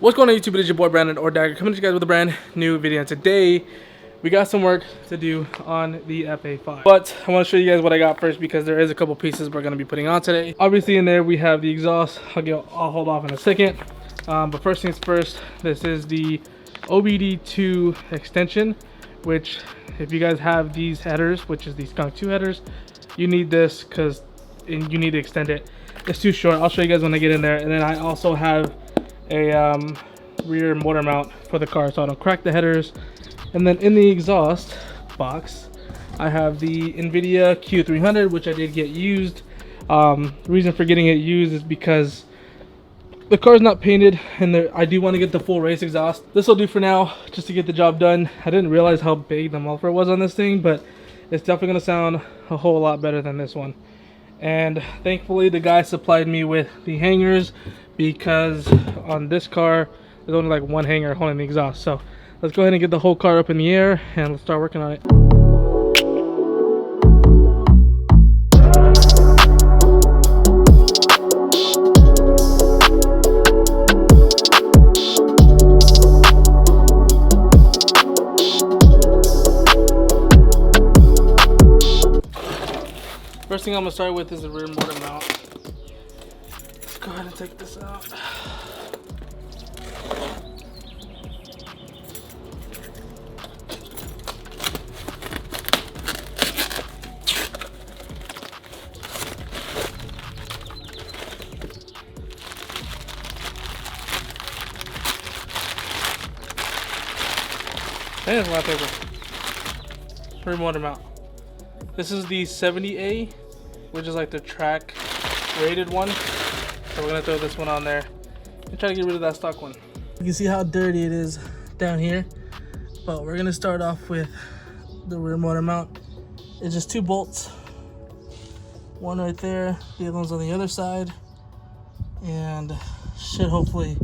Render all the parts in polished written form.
What's going on YouTube? It is your boy Brandon or Dagger coming to you guys with a brand new video. And today we got some work to do on the FA5. But I want to show you guys what I got first because there is a couple pieces we're going to be putting on today. Obviously in there we have the exhaust. I'll hold off in a second. But first things first, this is the OBD2 extension, which if you guys have these headers, which is the Skunk 2 headers, you need this because you need to extend it. It's too short. I'll show you guys when I get in there. And then I also have a rear motor mount for the car so I don't crack the headers. And then in the exhaust box I have the Invidia Q300, which I did get used. The reason for getting it used is because the car's not painted and I do want to get the full race exhaust. This will do for now just to get the job done. I didn't realize how big the muffler was on this thing, but it's definitely going to sound a whole lot better than this one. And thankfully the guy supplied me with the hangers, because on this car there's only like one hanger holding the exhaust. So let's go ahead and get the whole car up in the air and let's start working on it. First thing I'm gonna start with is the rear motor mount. Let's go ahead and take this out. And it's a lot of paper. Rear motor mount. This is the 70A, which is like the track rated one. So we're gonna throw this one on there and try to get rid of that stock one. You can see how dirty it is down here, but we're gonna start off with the rear motor mount. It's just 2 bolts, one right there, the other one's on the other side, and should hopefully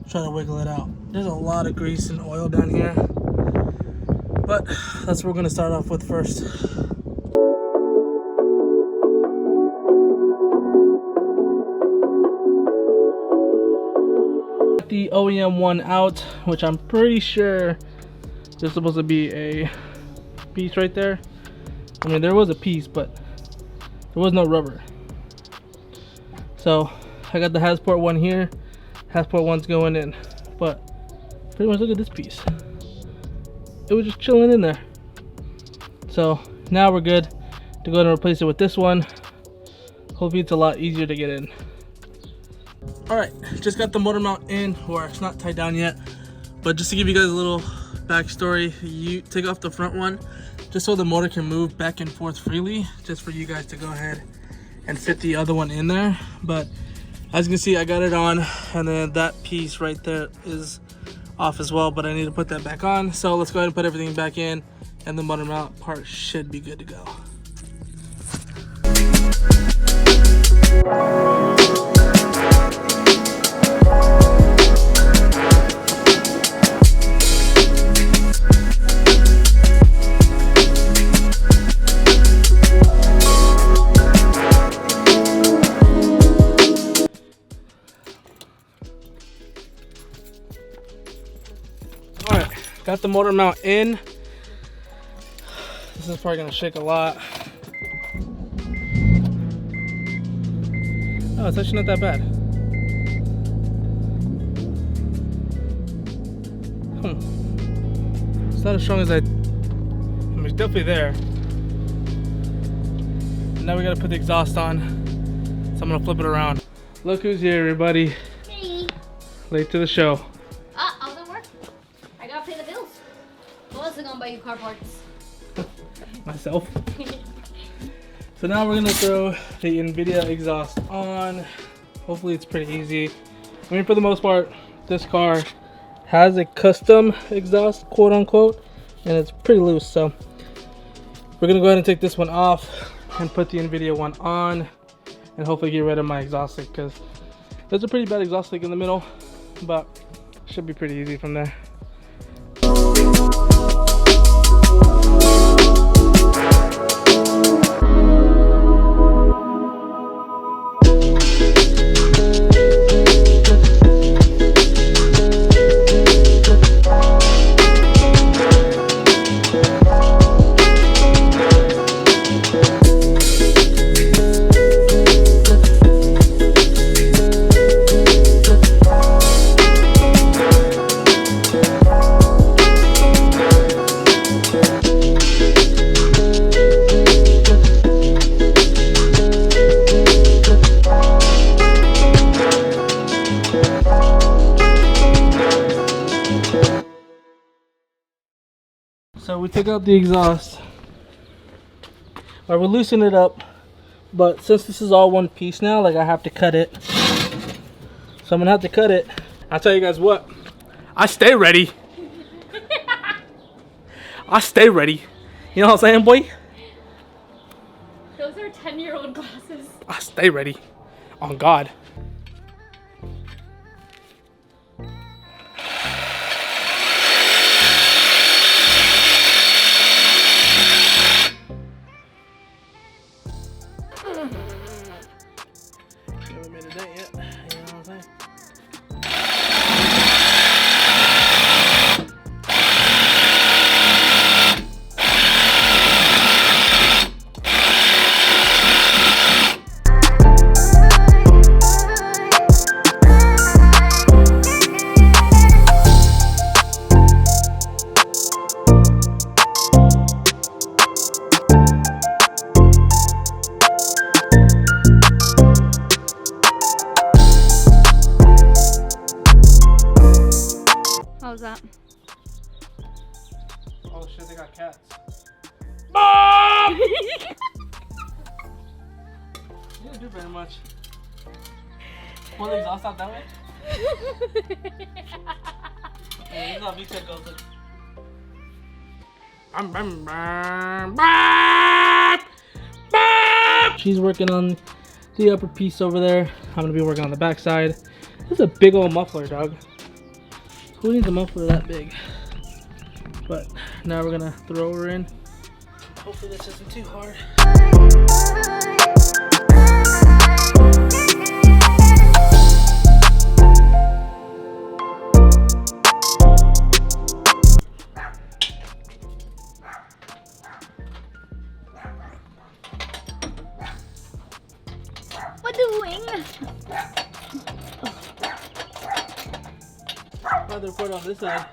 try to wiggle it out. There's a lot of grease and oil down here, but that's what we're gonna start off with first. The OEM one out, which I'm pretty sure there's supposed to be a piece right there. I mean, there was a piece, but there was no rubber. So I got the Hasport one here. Hasport one's going in, but pretty much look at this piece. It was just chilling in there. So now we're good to go ahead and replace it with this one. Hopefully it's a lot easier to get in. Alright, just got the motor mount in, or it's not tied down yet, but just to give you guys a little backstory, you take off the front one just so the motor can move back and forth freely, just for you guys to go ahead and fit the other one in there. But as you can see, I got it on, and then that piece right there is off as well, but I need to put that back on. So let's go ahead and put everything back in, and the motor mount part should be good to go. Got the motor mount in. This is probably gonna shake a lot. Oh, it's actually not that bad. It's not as strong as I mean, it's definitely there. And now we gotta put the exhaust on. So I'm gonna flip it around. Look who's here, everybody. Hey. Late to the show. I was at work. I gotta pay the bills. Who else is gonna buy you car parts? Myself. So now we're gonna throw the Invidia exhaust on. Hopefully it's pretty easy. I mean, for the most part, this car has a custom exhaust, quote unquote, and it's pretty loose. So we're gonna go ahead and take this one off and put the Invidia one on, and hopefully get rid of my exhaust leak, because there's a pretty bad exhaust leak in the middle, but should be pretty easy from there. So we took out the exhaust. Or we'll loosen it up. But since this is all one piece now, like I have to cut it. So I'm gonna have to cut it. I'll tell you guys what. I stay ready. I stay ready. You know what I'm saying, boy? Those are 10-year-old glasses. I stay ready. On God. Haven't made a dent yet. You know what I'm saying? How's that? Oh shit, they got cats. Mom! You didn't do very much. Pull the exhaust out that way? Hey, this is how V-Tech goes. Look. She's working on the upper piece over there. I'm gonna be working on the back side. This is a big old muffler, dog. Who needs a muffler that big? But now we're gonna throw her in. Hopefully this isn't too hard. What doing? Another port on this side.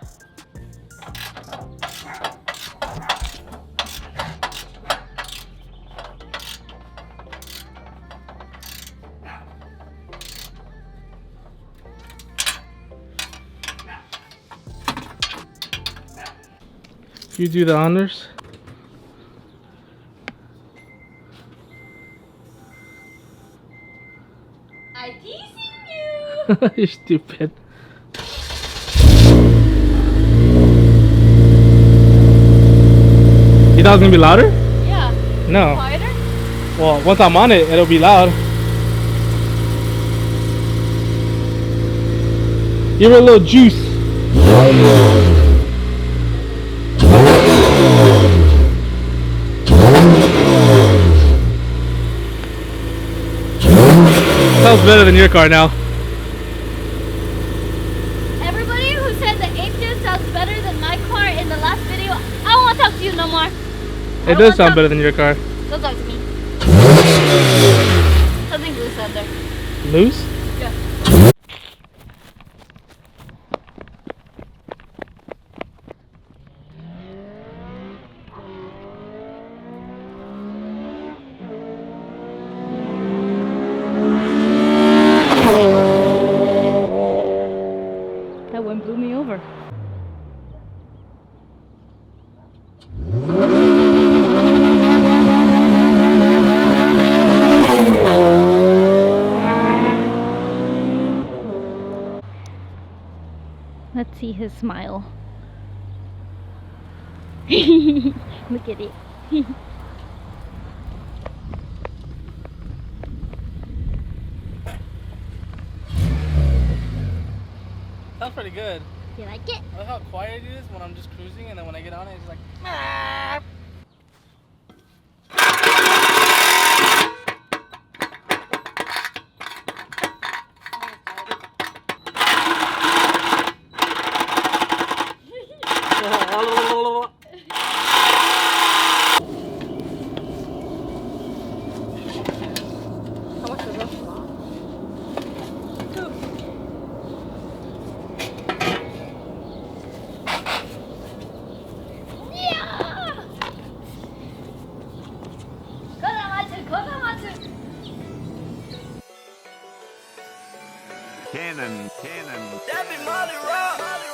You do the honors. I'm teasing you. You're stupid. You thought it was gonna be louder? Yeah. No. Quieter? Well, once I'm on it, it'll be loud. Give her a little juice. Sounds better than your car now. Everybody who said the engine sounds better than my car in the last video, I don't want to talk to you no more. It does sound better than your car. Don't talk to me. Something loose out there. Loose? Yeah. That one blew me over. Let's see his smile. Look at it. Sounds pretty good. You like it? I like how quiet it is when I'm just cruising, and then when I get on it, it's like. Cannon. That be Molly Rock.